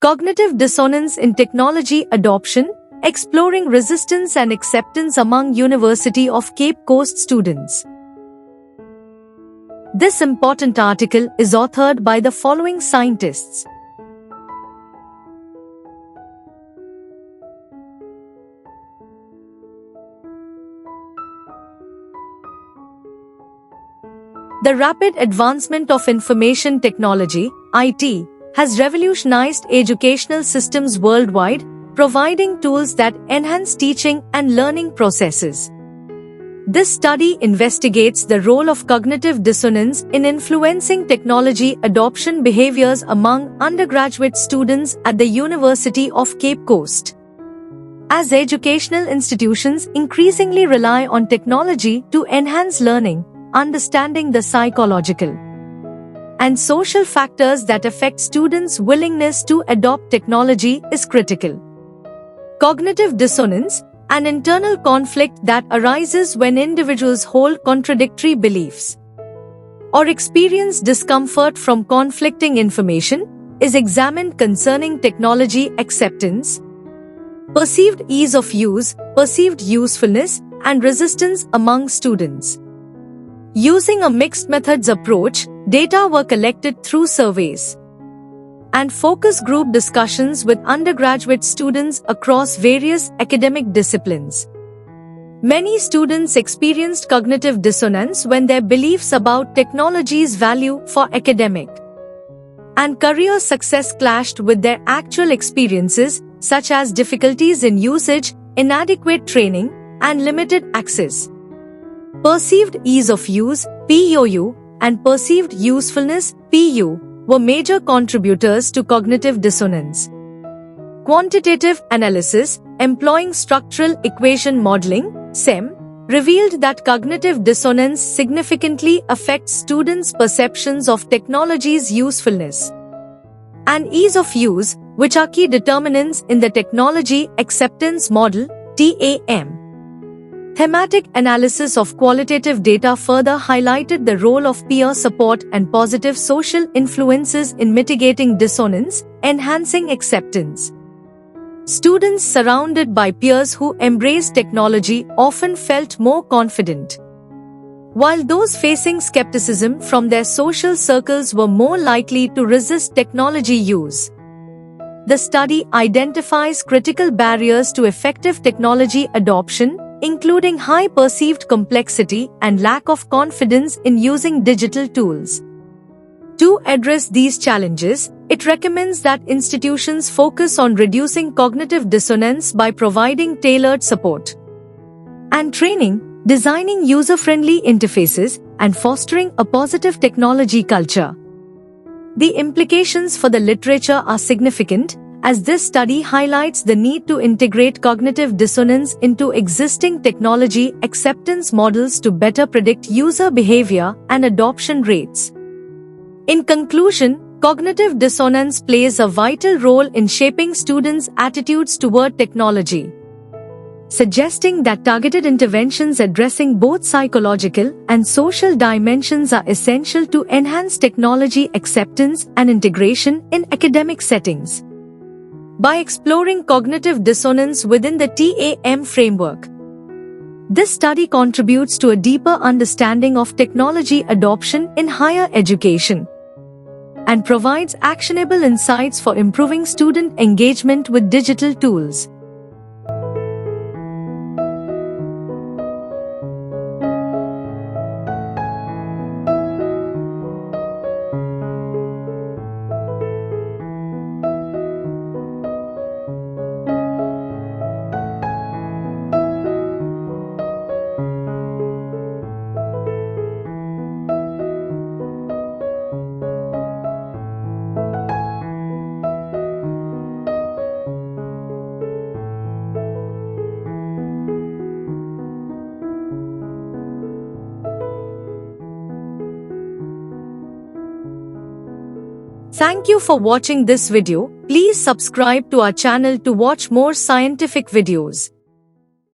Cognitive Dissonance in Technology Adoption, Exploring Resistance and Acceptance Among University of Cape Coast Students. This important article is authored by the following scientists. The rapid advancement of information technology, IT, has revolutionized educational systems worldwide, providing tools that enhance teaching and learning processes. This study investigates the role of cognitive dissonance in influencing technology adoption behaviors among undergraduate students at the University of Cape Coast. As educational institutions increasingly rely on technology to enhance learning, understanding the psychological and social factors that affect students' willingness to adopt technology is critical. Cognitive dissonance, an internal conflict that arises when individuals hold contradictory beliefs or experience discomfort from conflicting information, is examined concerning technology acceptance, perceived ease of use, perceived usefulness, and resistance among students. Using a mixed methods approach, data were collected through surveys and focus group discussions with undergraduate students across various academic disciplines. Many students experienced cognitive dissonance when their beliefs about technology's value for academic and career success clashed with their actual experiences, such as difficulties in usage, inadequate training, and limited access. Perceived ease of use, POU, and perceived usefulness, PU, were major contributors to cognitive dissonance. Quantitative analysis, employing structural equation modeling, SEM, revealed that cognitive dissonance significantly affects students' perceptions of technology's usefulness and ease of use, which are key determinants in the Technology Acceptance Model, TAM. Thematic analysis of qualitative data further highlighted the role of peer support and positive social influences in mitigating dissonance, enhancing acceptance. Students surrounded by peers who embraced technology often felt more confident, while those facing skepticism from their social circles were more likely to resist technology use. The study identifies critical barriers to effective technology adoption, including high perceived complexity and lack of confidence in using digital tools. To address these challenges, it recommends that institutions focus on reducing cognitive dissonance by providing tailored support and training, designing user-friendly interfaces, and fostering a positive technology culture. The implications for the literature are significant, as this study highlights the need to integrate cognitive dissonance into existing technology acceptance models to better predict user behavior and adoption rates. In conclusion, cognitive dissonance plays a vital role in shaping students' attitudes toward technology, suggesting that targeted interventions addressing both psychological and social dimensions are essential to enhance technology acceptance and integration in academic settings. By exploring cognitive dissonance within the TAM framework, this study contributes to a deeper understanding of technology adoption in higher education and provides actionable insights for improving student engagement with digital tools. Thank you for watching this video. Please subscribe to our channel to watch more scientific videos.